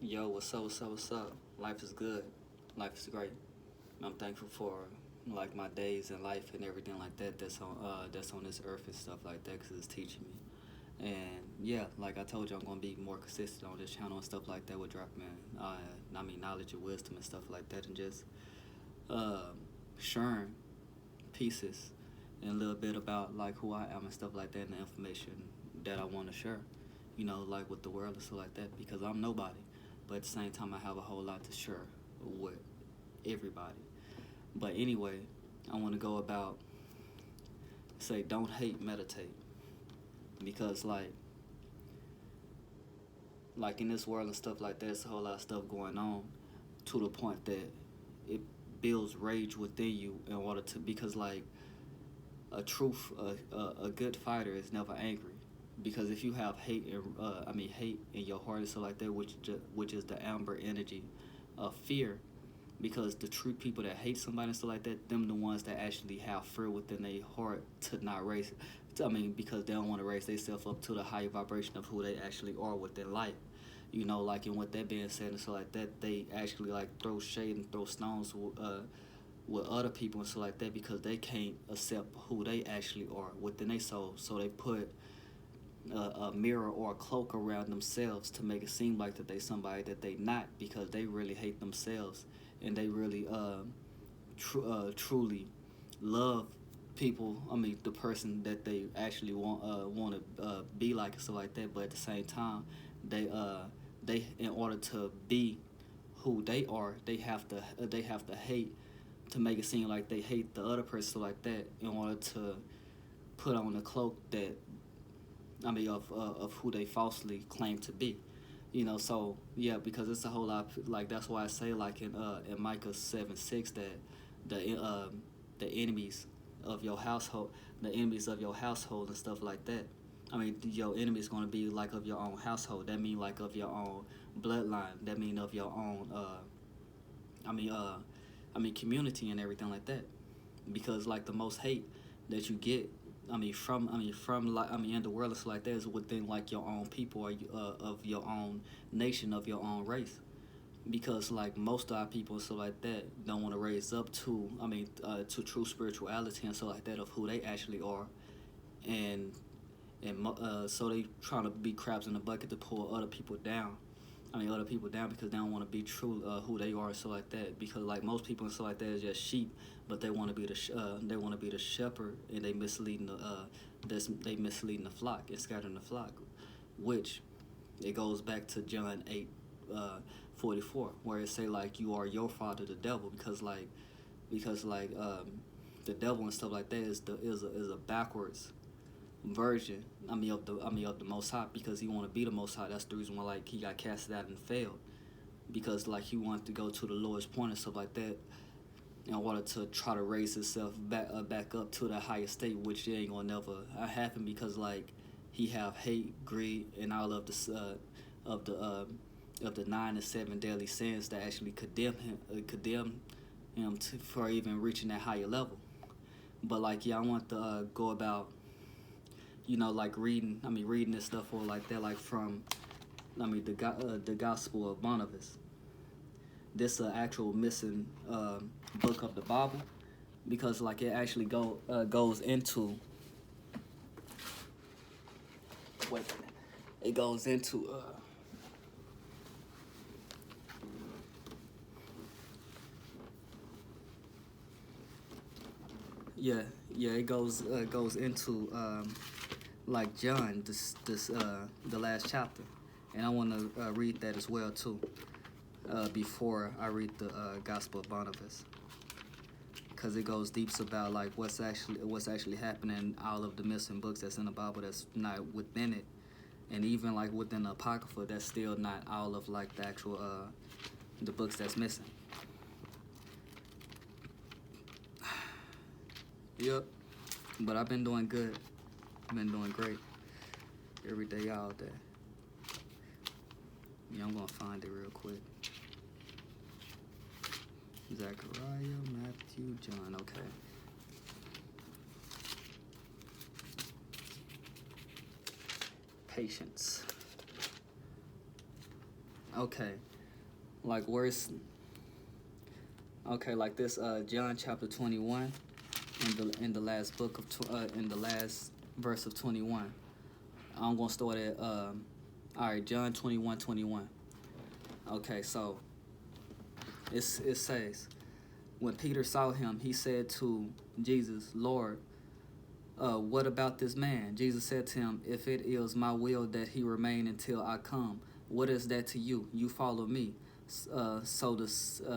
Yo, what's up, what's up, what's up? Life is good. Life is great. I'm thankful for like my days in life and everything like that that's on this earth and stuff like that because it's teaching me. And yeah, like I told you, I'm gonna be more consistent on this channel and stuff like that with dropping, knowledge and wisdom and stuff like that, and just uh, sharing pieces and a little bit about like who I am and stuff like that, and the information that I want to share. Like with the world and stuff like that, because I'm nobody, but at the same time, I have a whole lot to share with everybody. But anyway, I want to go about say don't hate, meditate, because like in this world and stuff like that, there's a whole lot of stuff going on to the point that it builds rage within you in order to because like a good fighter is never angry. Because if you have hate in your heart and stuff like that, which is the amber energy of fear, because the true people that hate somebody and stuff like that, them the ones that actually have fear within their heart to not raise. Because they don't want to raise themselves up to the higher vibration of who they actually are within life. Like, and with that being said and stuff like that, they actually like throw shade and throw stones with other people and stuff like that because they can't accept who they actually are within their soul. So they put a mirror or a cloak around themselves to make it seem like that they somebody that they not, because they really hate themselves and they really truly love people. The person that they actually want to be like and stuff like that. But at the same time, they in order to be who they are, they have to hate to make it seem like they hate the other person like that in order to put on the cloak that of who they falsely claim to be. So yeah, because it's a whole lot like that's why I say like in Micah 7:6 that the enemies of your household, and stuff like that. Your enemy is going to be like of your own household. That mean like of your own bloodline. That mean of your own community and everything like that. Because like the most hate that you get, in the world, it's like that is within like your own people or of your own nation, of your own race. Because like most of our people and stuff like that don't want to raise up to to true spirituality and stuff like that of who they actually are, and so they trying to be crabs in the bucket to pull other people down. Other people down because they don't want to be true who they are and stuff like that. Because like most people and stuff like that is just sheep, but they want to be the shepherd, and they misleading the flock and scattering the flock, which it goes back to John 8:44, where it say like you are your father the devil, because the devil and stuff like that is a backwards version of the Most High, because he want to be the Most High. That's the reason why like he got casted out and failed, because like he wanted to go to the lowest point and stuff like that in order to try to raise himself back up to the highest state, which ain't gonna never happen, because like he have hate, greed, and all of the of the 9 and 7 deadly sins that actually condemn him for even reaching that higher level. But like I want to go about like reading this stuff or like that, like from the Gospel of Barnabas. This actual missing book of the Bible, because like it actually goes into it goes into it goes into like John, the last chapter, and I want to read that as well too, before I read the Gospel of Barnabas, because it goes deep about like what's actually happening in all of the missing books that's in the Bible that's not within it, and even like within the Apocrypha that's still not all of like the actual the books that's missing. Yep, but I've been doing good. Been doing great every day, all day. Yeah, I'm gonna find it real quick. Zechariah, Matthew, John. Okay. Patience. Okay. like where's okay, like this John chapter 21 in the last book of in the last verse of 21. I'm gonna start at all right, John 21:21. Okay, so it says, when Peter saw him, he said to Jesus, Lord, what about this man? Jesus said to him, if it is my will that he remain until I come, what is that to you? You follow me. So the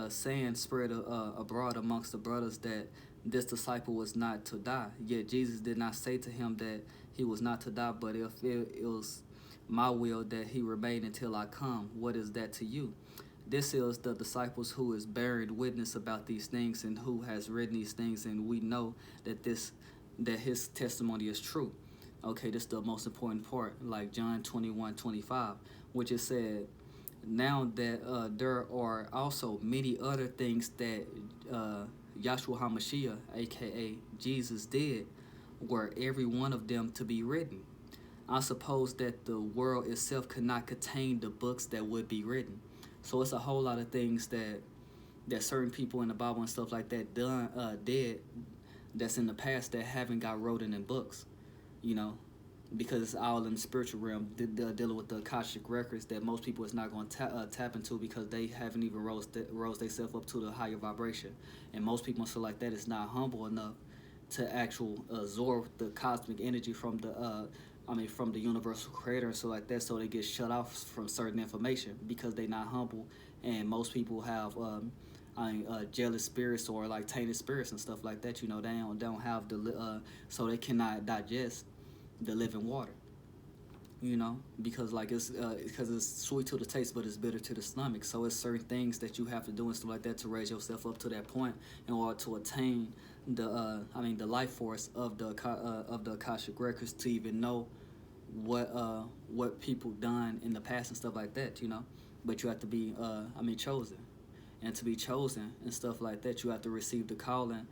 saying spread abroad amongst the brothers that this disciple was not to die. Yet Jesus did not say to him that he was not to die, but if it was my will that he remain until I come, what is that to you? This is the disciples who is bearing witness about these things and who has written these things, and we know that his testimony is true. Okay, this is the most important part, like John 21:25, which it said, now that there are also many other things that Yahshua HaMashiach, aka Jesus, did, were every one of them to be written. I suppose that the world itself could not contain the books that would be written. So it's a whole lot of things that certain people in the Bible and stuff like that did that's in the past that haven't got written in books, you know, because it's all in the spiritual realm, dealing with the Akashic records that most people is not going to tap into because they haven't even rose themselves up to the higher vibration. And most people and stuff like that is not humble enough to actual absorb the cosmic energy from from the universal creator and so like that, so they get shut off from certain information because they not humble. And most people have jealous spirits or like tainted spirits and stuff like that. You know, they don't have so they cannot digest the living water. You know, because like it's sweet to the taste, but it's bitter to the stomach. So it's certain things that you have to do and stuff like that to raise yourself up to that point in order to attain the life force of the Akashic records, to even know what people done in the past and stuff like that. You know, but you have to be chosen, and to be chosen and stuff like that, you have to receive the calling.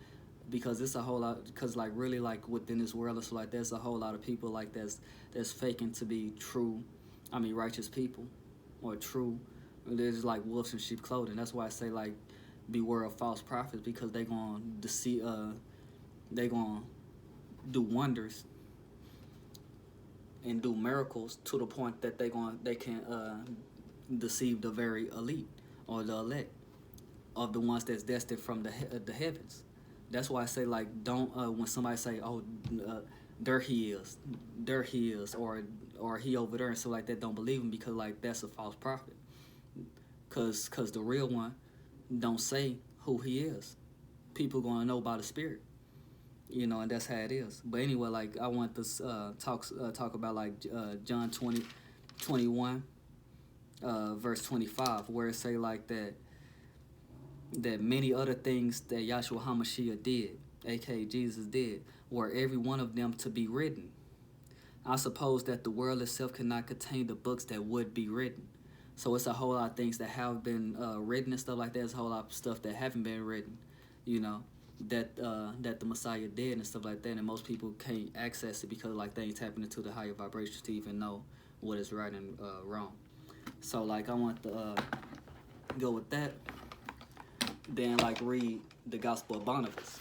Because it's a whole lot, because like really like within this world and stuff like there's a whole lot of people like that's faking to be true, righteous people, or true. There's like wolves in sheep clothing. That's why I say like beware of false prophets, because they gonna deceive, they gonna do wonders and do miracles to the point that they can deceive the very elite or the elect of the ones that's destined from the heavens. That's why I say like don't when somebody say, oh, there he is, or he over there and stuff like that, don't believe him, because like that's a false prophet. Cause the real one don't say who he is. People gonna know by the spirit, you know, and that's how it is. But anyway, like I want to talk about like John 20:21, verse 25, where it say like that many other things that Yahshua HaMashiach did, aka Jesus did, were every one of them to be written. I suppose that the world itself cannot contain the books that would be written. So it's a whole lot of things that have been written and stuff like that. There's a whole lot of stuff that haven't been written, you know, that the Messiah did and stuff like that. And most people can't access it because like they ain't tapping into the higher vibrations to even know what is right and wrong. So like I want to go with that. Then like read the Gospel of Barnabas,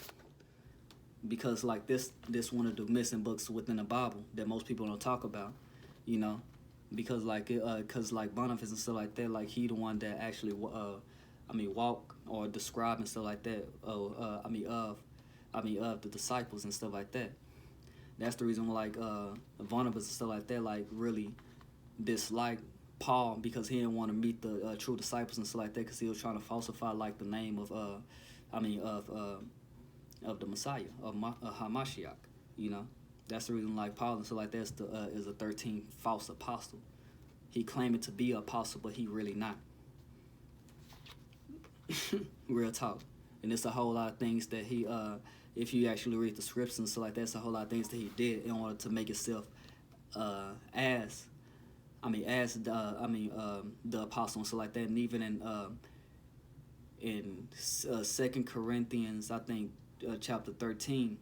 because like this one of the missing books within the Bible that most people don't talk about, you know, because like like Barnabas and stuff like that, like he the one that actually walk or describe and stuff like that of the disciples and stuff like that. That's the reason why like Barnabas and stuff like that like really dislike Paul, because he didn't want to meet the true disciples and stuff like that, because he was trying to falsify like the name of the Messiah of Hamashiach. You know, that's the reason like Paul and stuff like that is a 13th false apostle. He claiming to be an apostle, but he really not. Real talk. And it's a whole lot of things that he if you actually read the scripts and stuff like that, it's a whole lot of things that he did in order to make himself as the apostle and stuff like that. And even in 2 Corinthians, I think chapter 13,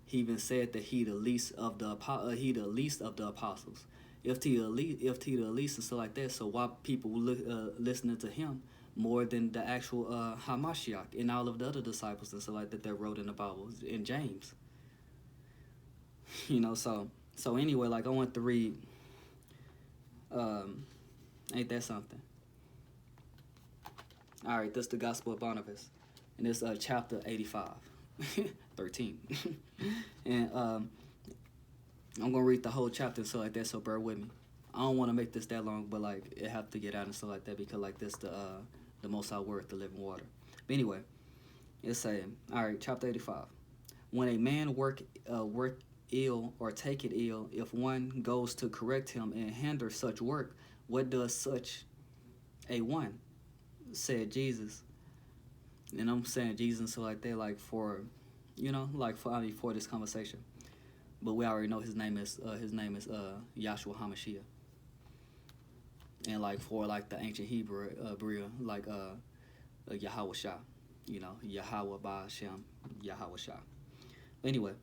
he even said that he the least of the apostles. If he the least and stuff like that, so why people listening to him more than the actual Hamashiach and all of the other disciples and stuff like that wrote in the Bible, in James. So anyway, like I want to read, ain't that something? All right, this is the Gospel of Barnabas, and it's chapter 85, 13. And I'm going to read the whole chapter and stuff like that, so bear with me. I don't want to make this that long, but like it have to get out and stuff like that because like this the Most High Word, the living water. But anyway, it's saying, all right, chapter 85. When a man work ill or take it ill, if one goes to correct him and hinder such work, what does such a one? Said Jesus. And I'm saying Jesus and stuff like that, like for this conversation. But we already know his name is Yahshua HaMashiach. And like for like the ancient Hebrew like Yahweh Shah, Yahweh Ba Hashem, Yahweh Shah. Anyway,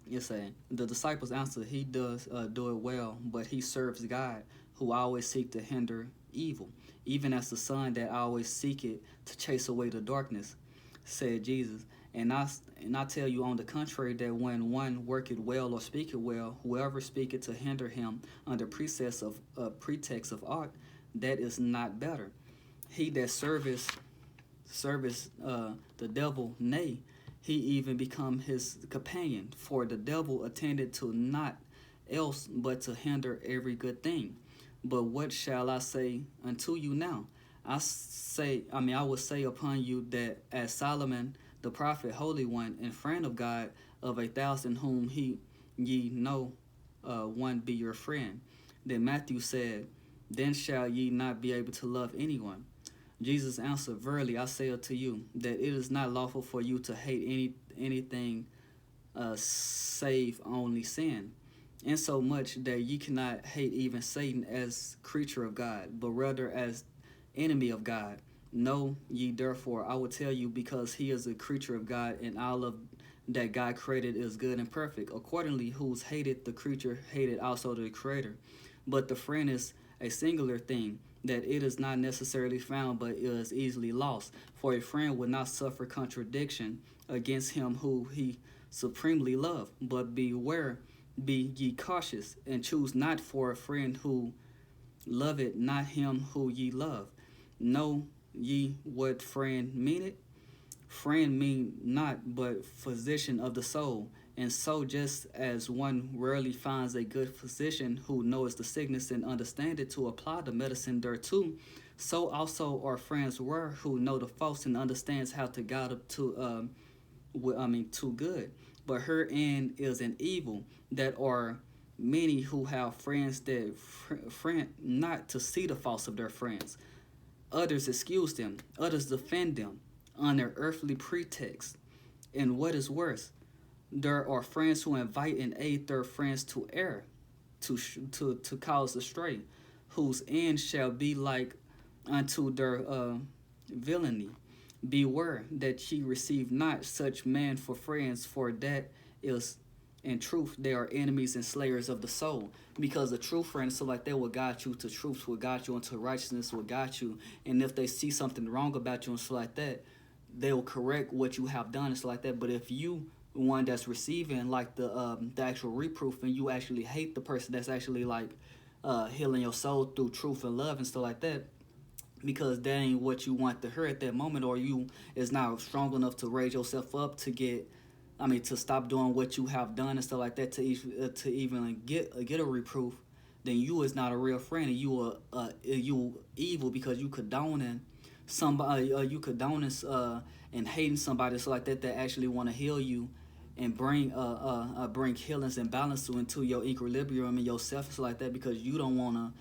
it's saying the disciples answered, he does do it well, but he serves God, who always seek to hinder evil, even as the sun that always seeketh to chase away the darkness, said Jesus. And I tell you on the contrary, that when one worketh well or speaketh well, whoever speaketh to hinder him under pretext of art, that is not better. He that service the devil, nay, he even become his companion. For the devil attended to naught else but to hinder every good thing. But what shall I say unto you now? I will say upon you that as Solomon the prophet, holy one, and friend of God, of 1,000 whom ye know, one be your friend. Then Matthew said, then shall ye not be able to love anyone. Jesus answered, verily I say unto you, that it is not lawful for you to hate anything save only sin, insomuch that ye cannot hate even Satan as creature of God, but rather as enemy of God. Know ye therefore, I will tell you, because he is a creature of God, and all of that God created is good and perfect. Accordingly, who's hated the creature, hated also the Creator. But the friend is a singular thing, that it is not necessarily found, but is easily lost. For a friend would not suffer contradiction against him who he supremely loved. But beware, be ye cautious, and choose not for a friend who loveth not him who ye love. Know ye what friend meaneth? Friend mean not but physician of the soul. And so just as one rarely finds a good physician who knows the sickness and understand it to apply the medicine thereto, so also are friends rare who know the faults and understands how to guide up to good. But herein is an evil, that are many who have friends that friend not to see the faults of their friends. Others excuse them, others defend them on their earthly pretext. And what is worse, there are friends who invite and aid their friends to err, to cause astray, whose end shall be like unto their villainy. Beware that ye receive not such men for friends, for that is in truth they are enemies and slayers of the soul. Because a true friend, so like that, will guide you to truth, will guide you into righteousness, will guide you. And if they see something wrong about you and stuff like that, they'll correct what you have done and stuff like that. But if you one that's receiving like the actual reproof, and you actually hate the person that's actually like healing your soul through truth and love and stuff like that, because that ain't what you want to hear at that moment, or you is not strong enough to raise yourself up to to stop doing what you have done and stuff like that to even get a reproof, then you is not a real friend, and you evil, because you condoning somebody, and hating somebody so like that actually want to heal you and bring healings and balance into your equilibrium and yourself, so like that, because you don't want to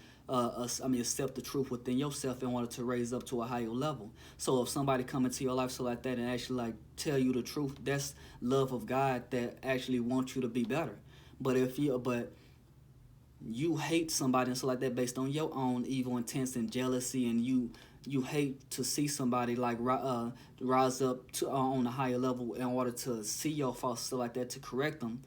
accept the truth within yourself and want it to raise up to a higher level. So if somebody come into your life so like that and actually like tell you the truth, that's love of God that actually wants you to be better. But if you hate somebody and so like that based on your own evil intents and jealousy, and you hate to see somebody like rise up to on a higher level in order to see your faults so like that, to correct them,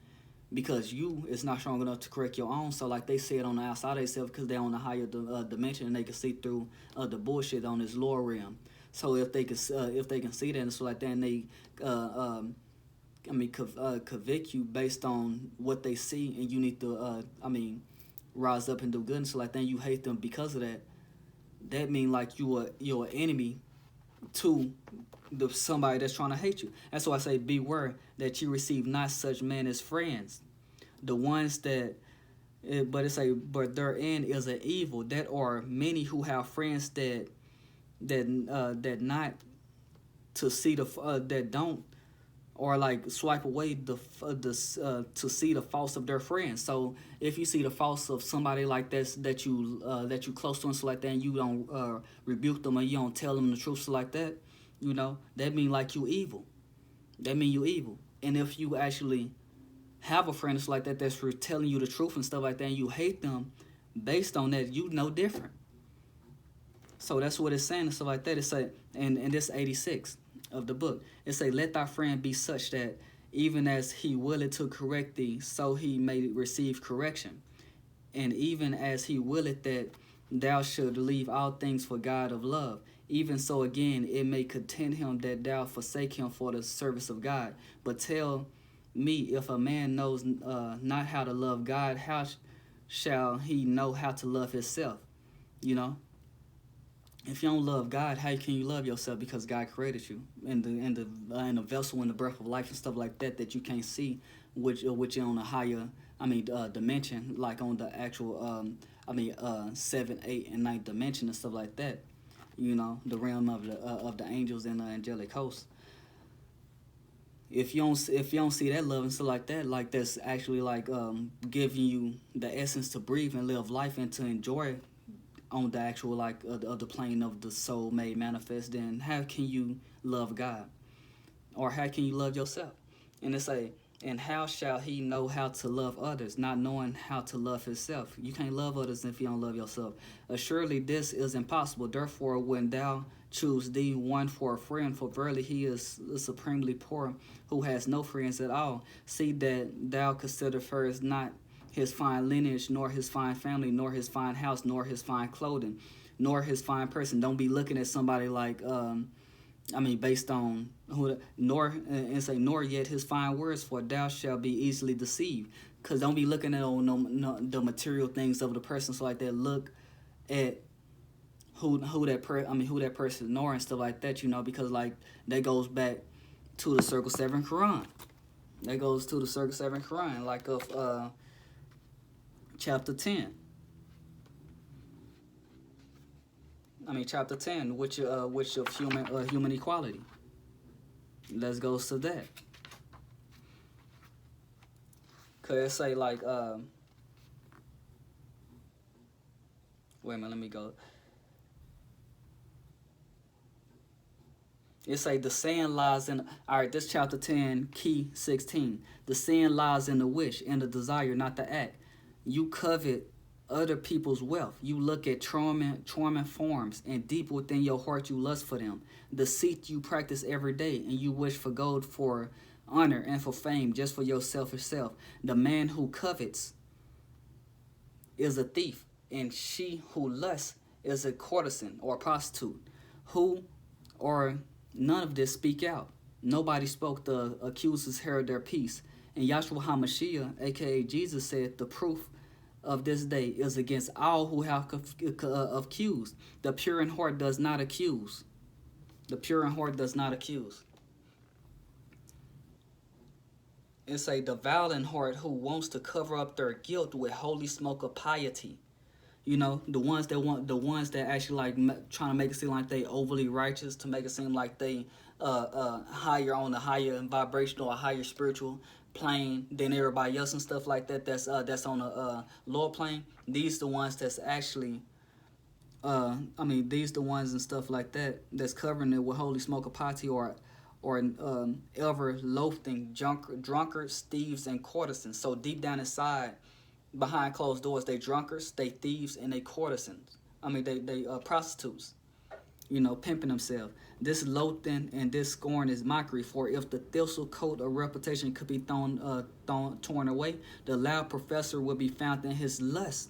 because you is not strong enough to correct your own. So like they say it on the outside of themselves because they're on a higher dimension and they can see through the bullshit on this lower realm. So if they can see that and stuff like that, and they convict you based on what they see, and you need to rise up and do good and stuff like that, and you hate them because of that. That mean like you're an enemy to somebody that's trying to hate you. That's why I say beware that you receive not such men as friends, the ones that but their end is an evil. That are many who have friends that not to see that don't, or like swipe away to see the faults of their friends. So if you see the faults of somebody like this that you close to and stuff like that, and you don't rebuke them or you don't tell them the truth, so like that, that mean like you evil. That mean you evil. And if you actually have a friend that's like that, that's for telling you the truth and stuff like that, and you hate them based on that, you know different. So that's what it's saying and stuff like that. It say, and this 86 of the book, it say, let thy friend be such that even as he willeth to correct thee, so he may receive correction. And even as he willeth that thou should leave all things for God of love, even so again it may content him that thou forsake him for the service of God. But tell me, if a man knows not how to love God, how shall he know how to love himself? If you don't love God, how can you love yourself? Because God created you in the vessel, in the breath of life and stuff like that you can't see, which you're on a higher dimension, like on the actual 7, 8, and 9 dimension and stuff like that. The realm of the angels and the angelic hosts. If you don't see that love and stuff like that, like that's actually like giving you the essence to breathe and live life and to enjoy on the actual of the plane of the soul made manifest, then how can you love God? Or how can you love yourself? And it's and how shall he know how to love others, not knowing how to love himself? You can't love others if you don't love yourself. Assuredly this is impossible. Therefore when thou choose thee one for a friend, for verily he is supremely poor, who has no friends at all, see that thou consider first not his fine lineage, nor his fine family, nor his fine house, nor his fine clothing, nor his fine person. Don't be looking at somebody like based on nor yet his fine words, for thou shalt be easily deceived. Because don't be looking at the material things of the person, so like that. Look at who that person ignore and stuff like that, because like that goes back to the Circle 7 Quran. That goes to the Circle 7 Quran, like of chapter 10. Chapter 10, which of human equality. Let's go to that. Cause it say like wait a minute, let me go. It say the sin lies in, alright, this chapter 10, key 16. The sin lies in the wish and the desire, not the act. You covet other people's wealth. You look at charming forms, and deep within your heart you lust for them. Deceit you practice every day, and you wish for gold, for honor, and for fame, just for your selfish self. The man who covets is a thief, and she who lusts is a courtesan or a prostitute. Who or none of this speak out. Nobody spoke. The accusers heard their peace. And Yahshua HaMashiach, aka Jesus, said, the proof of this day is against all who have accused. The pure in heart does not accuse. The pure in heart does not accuse. It's a devout in heart who wants to cover up their guilt with holy smoke of piety. The ones that actually like trying to make it seem like they overly righteous, to make it seem like they higher on a higher vibrational or higher spiritual plane than everybody else and stuff like that. That's on a lower plane. These the ones that's actually these the ones and stuff like that that's covering it with holy smoke of piety, or ever loathing drunkards, thieves, and courtesans. So deep down inside, behind closed doors, they drunkards, they thieves, and they courtesans. They prostitutes. pimping himself. This loathing and this scorn is mockery. For if the thistle coat of reputation could be torn away, the loud professor would be found in his lust,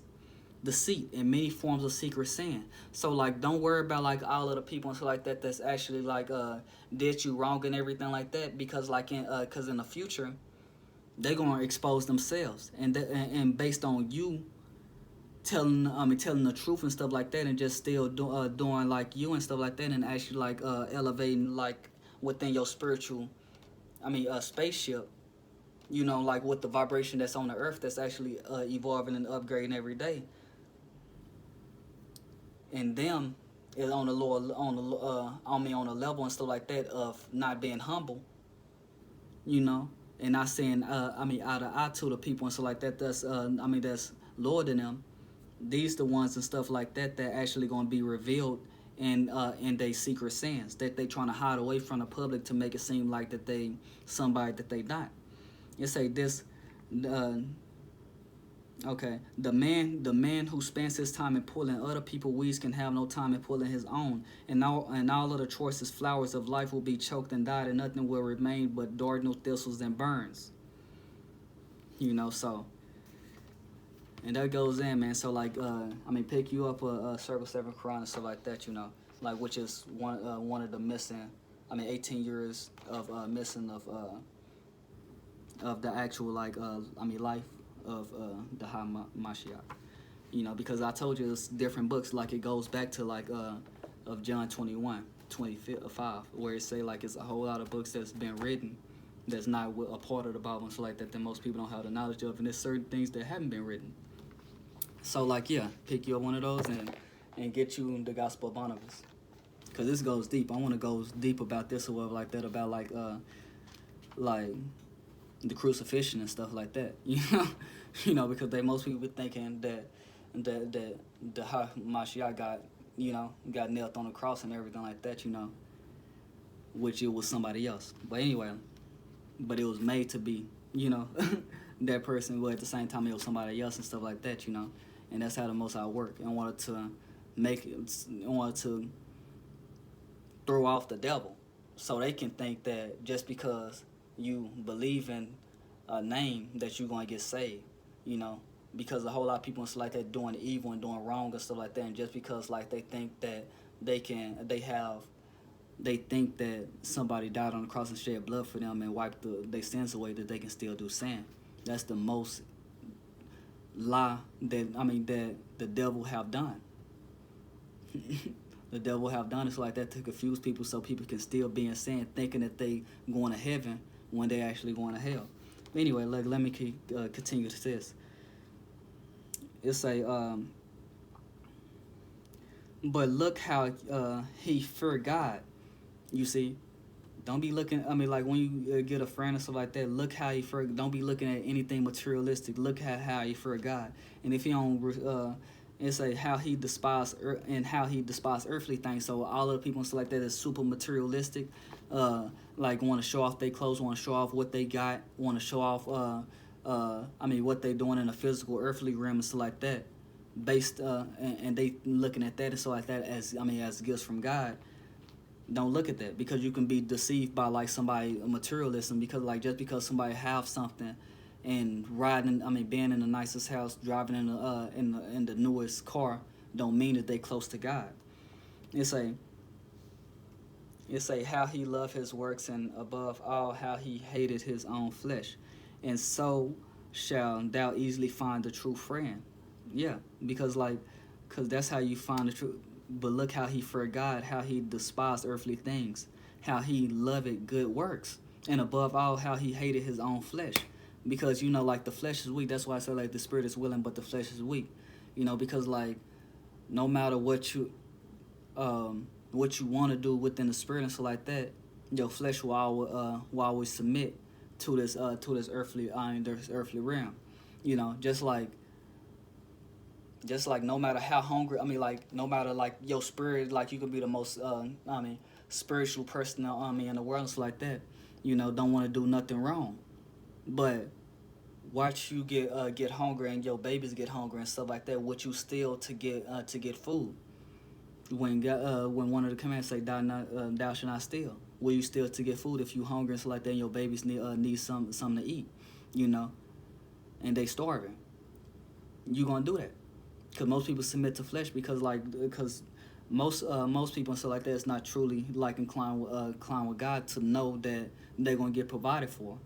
deceit, and many forms of secret sin. So like, don't worry about like all of the people and stuff like that that's actually like did you wrong and everything like that, because like in the future they're gonna expose themselves, and based on you telling the truth and stuff like that, and just still doing like you and stuff like that, and actually like elevating like within your spiritual spaceship, like with the vibration that's on the earth, that's actually evolving and upgrading every day. And them is on the lower on a level and stuff like that of not being humble, and not saying eye to eye to the people and stuff like that. That's that's lower than them. These the ones and stuff like that that actually going to be revealed in their secret sins that they trying to hide away from the public to make it seem like that they somebody that they not. It say this, okay, the man who spends his time in pulling other people's weeds can have no time in pulling his own, and all of the choicest flowers of life will be choked and died, and nothing will remain but darnel thistles and burns. So. And that goes in, man. So like, pick you up a Circle 7 Quran and stuff like that, like, which is one of the missing, 18 years of missing of the actual like, life of the High Mashiach, because I told you it's different books. Like it goes back to like of John 21:25, where it say like it's a whole lot of books that's been written that's not a part of the Bible and stuff like that most people don't have the knowledge of, and there's certain things that haven't been written. So like, yeah, pick you up one of those and get you the Gospel of Barnabas, because this goes deep. I want to go deep about this or whatever like that, about like the crucifixion and stuff like that, because most people be thinking that the Mashiach got nailed on the cross and everything like that, which it was somebody else. But anyway, but it was made to be, that person, but at the same time it was somebody else and stuff like that, and that's how the Most High work, and wanted to throw off the devil, so they can think that just because you believe in a name that you're gonna get saved, because a whole lot of people and stuff like that doing evil and doing wrong and stuff like that, and just because like they think that they think that somebody died on the cross and shed blood for them and wiped their sins away, that they can still do sin. That's the most lie that the devil have done. The devil have done is like that to confuse people, so people can still be in sin, thinking that they going to heaven when they actually going to hell. Anyway, let me continue to this. It's but look how he feared God. You see, don't be looking. Like when you get a friend or stuff like that, look how he feared. Don't be looking at anything materialistic. Look at how he feared God. And if you don't, it's how he despised earthly things. So all of the people and stuff like that is super materialistic. Like want to show off their clothes, want to show off what they got, want to show off. What they doing in the physical earthly realm and stuff like that. Based and they looking at that and stuff like that as gifts from God. Don't look at that, because you can be deceived by like somebody materialism, because like just because somebody have something and riding, being in the nicest house, driving in the newest car, don't mean that they close to God. It's how he loved his works, and above all how he hated his own flesh, and so shall thou easily find the true friend. Yeah, because that's how you find the truth. But look how he feared God, how he despised earthly things, how he loved good works, and above all, how he hated his own flesh. Because, like the flesh is weak. That's why I say like the spirit is willing, but the flesh is weak. Because like no matter what you want to do within the spirit and stuff like that, your flesh will always submit to this earthly realm. Just like no matter how hungry, no matter like your spirit, like you could be the most, spiritual person, in the world and stuff like that, don't want to do nothing wrong. But watch you get hungry and your babies get hungry and stuff like that, what you steal to get food. when one of the commands say thou shalt not steal. Will you steal to get food if you hungry and stuff like that, and your babies need something to eat, and they starving? You gonna do that? Because most people submit to flesh because most people and stuff like that is not truly inclined with God to know that they're gonna get provided for.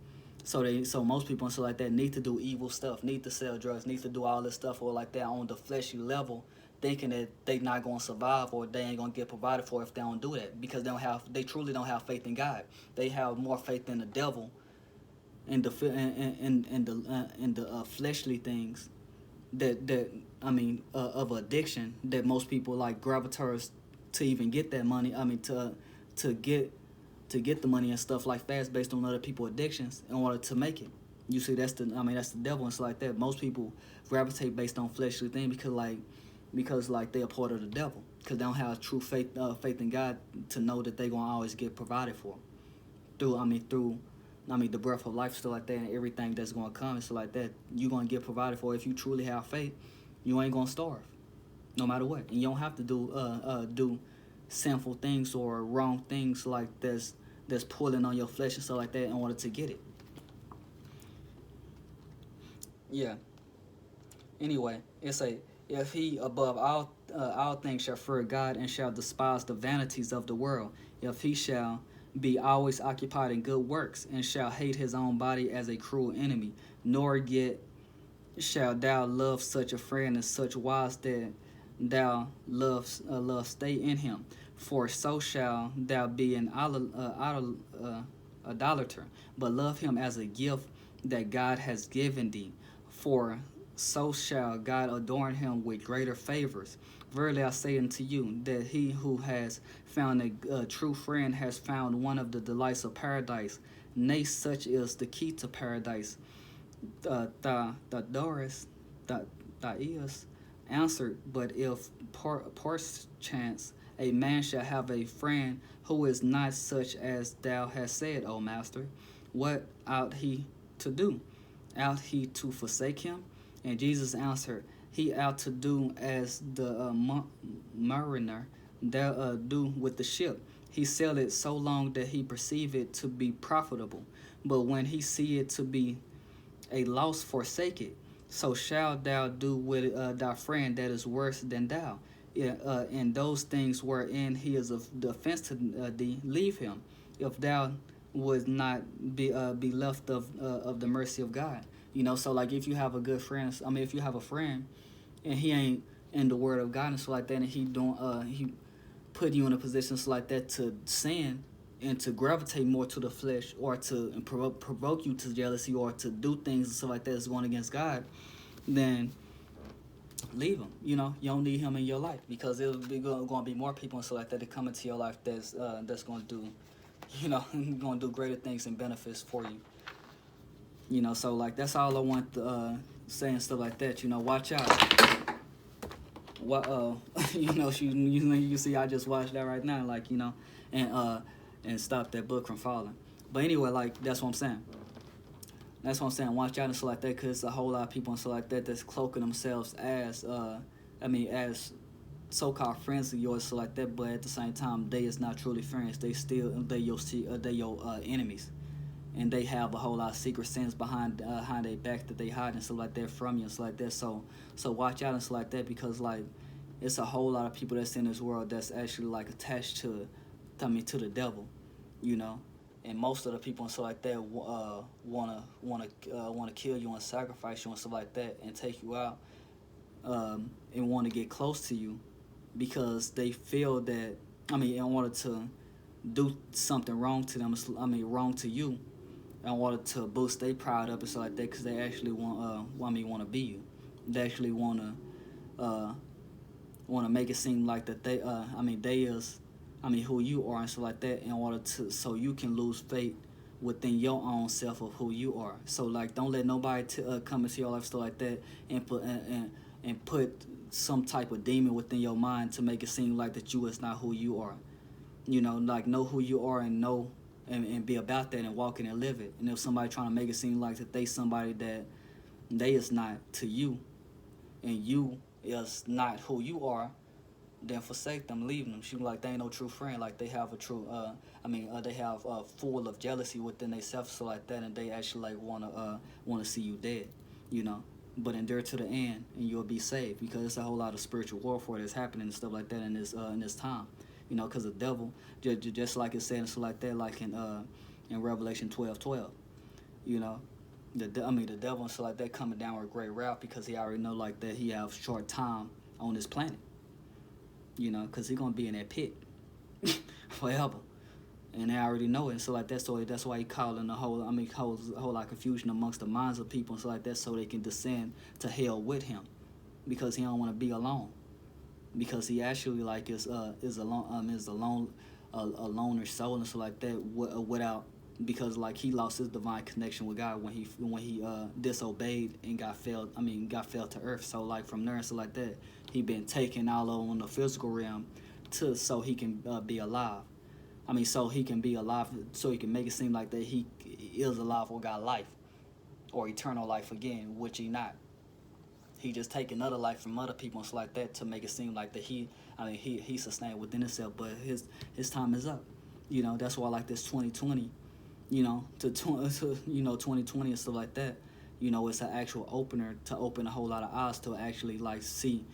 So most people and stuff like that need to do evil stuff, need to sell drugs, need to do all this stuff or like that on the fleshy level, thinking that they not gonna survive or they ain't gonna get provided for if they don't do that, because they truly don't have faith in God. They have more faith in the devil and the fleshly things of addiction that most people gravitate to even get that money. To get the money and stuff like that is based on other people's addictions in order to make it. You see, that's the devil and stuff like that. Most people gravitate based on fleshly things because they're a part of the devil, because they don't have true faith in God to know that they're gonna always get provided for through the breath of life, stuff like that, and everything that's gonna come and stuff like that. You're gonna get provided for if you truly have faith. You ain't gonna starve, no matter what, and you don't have to do sinful things or wrong things that's pulling on your flesh and stuff like that in order to get it. Yeah. Anyway, it say, if he above all things shall fear God and shall despise the vanities of the world, if he shall be always occupied in good works and shall hate his own body as a cruel enemy, nor yet shall thou love such a friend and such wise that thou love stay in him, for so shall thou be an idolater, but love him as a gift that God has given thee, for so shall God adorn him with greater favors. Verily I say unto you, that he who has found a true friend has found one of the delights of paradise. Nay, such is the key to paradise. Doris Thais answered, but if perchance a man shall have a friend who is not such as thou hast said, O master, what ought he to do? Ought he to forsake him? And Jesus answered, he ought to do as the mariner do with the ship. He sailed it so long that he perceive it to be profitable, but when he see it to be a loss, forsake it. So shalt thou do with thy friend that is worse than thou. And those things wherein he is of the offense to thee, leave him, if thou would not be left of the mercy of God. So if you have a good friend, if you have a friend and he ain't in the word of God and stuff like that, and he put you in a position like that to sin and to gravitate more to the flesh, or to provoke you to jealousy, or to do things and stuff like that that's going against God, then leave him. You don't need him in your life, because it'll be going to be more people and stuff like that come into your life that's going to do, going to do greater things and benefits for you. So that's all I want to say and stuff like that. Watch out. What you see, I just watched that right now, and stop that book from falling. But anyway, that's what I'm saying. That's what I'm saying. Watch out and stuff like that, because it's a whole lot of people and stuff like that that's cloaking themselves as as so-called friends of yours, stuff like that. But at the same time, they is not truly friends. They your enemies, and they have a whole lot of secret sins behind their back that they hide and stuff like that from you and stuff like that. So watch out and stuff like that, because it's a whole lot of people that's in this world that's actually attached to the devil, and most of the people and stuff like that wanna kill you and sacrifice you and stuff like that, and take you out, and want to get close to you, because they feel that in order to do something wrong to them, wrong to you, in order to boost their pride up and stuff like that, because they actually want to be you. They actually want to make it seem like that they is who you are and stuff like that, in order to, so you can lose faith within your own self of who you are. So don't let nobody come into your life, stuff like that, and put some type of demon within your mind to make it seem like that you is not who you are. Know who you are, and know and be about that, and walk it and live it. And if somebody trying to make it seem like that they somebody that they is not to you, and you is not who you are, then forsake them, leave them. She like they ain't no true friend. Like they have a true, they have full of jealousy within themselves, so like that, and they actually like wanna see you dead, you know. But endure to the end, and you'll be saved, because it's a whole lot of spiritual warfare that's happening and stuff like that in this time, you know, because the devil, just like it said and stuff like that, like in Revelation 12:12, you know. The devil and stuff like that coming down with great wrath, because he already know like that he have short time on this planet, you know, because he gonna be in that pit forever, and they already know it and stuff like that. So that's why he calling a whole lot of confusion amongst the minds of people and stuff like that, so they can descend to hell with him, because he don't want to be alone, because he actually like is a loner soul and stuff like that, without, because like he lost his divine connection with God when he disobeyed and got fell to earth. So like from there and stuff like that, he been taken all over in the physical realm so he can be alive. So he can be alive, so he can make it seem like that he is alive or got life or eternal life again, which he not. He just taking other life from other people and stuff like that to make it seem like that he sustained within himself, but his time is up. You know, that's why like this 2020. You know, to 2020 and stuff like that, you know, it's an actual opener to open a whole lot of eyes to actually like see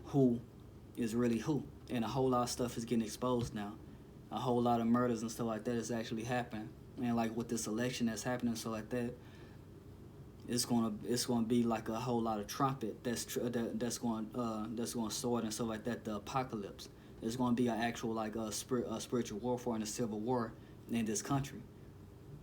who is really who, and a whole lot of stuff is getting exposed now. A whole lot of murders and stuff like that is actually happening, and like with this election that's happening and stuff like that, it's gonna be like a whole lot of trumpet that's going to sword and stuff like that. The apocalypse. It's going to be an actual like a spiritual warfare and a civil war in this country.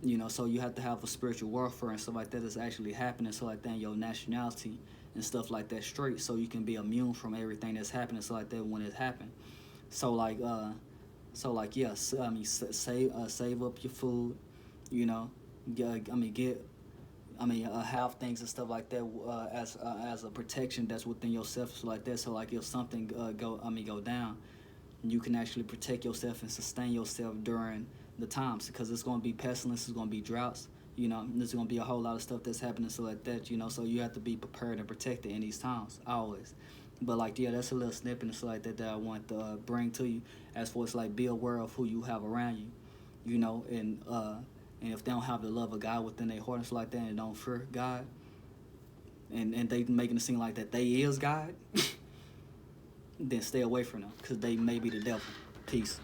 You know, so you have to have a spiritual warfare and stuff like that that's actually happening, so like that, in your nationality and stuff like that straight, so you can be immune from everything that's happening, so like that when it happened. So like yes, save up your food, you know, have things and stuff like that as a protection that's within yourself, so like that. So like if something go down, you can actually protect yourself and sustain yourself during the times, because it's going to be pestilence, it's going to be droughts, you know, there's going to be a whole lot of stuff that's happening, so like that, you know, so you have to be prepared and protected in these times always. But like, yeah, that's a little snippet and stuff like that I want to bring to you, as far as like be aware of who you have around you, you know, and if they don't have the love of God within their heart and stuff like that, and don't fear God, and they making it seem like that they is God, then stay away from them, because they may be the devil. Peace.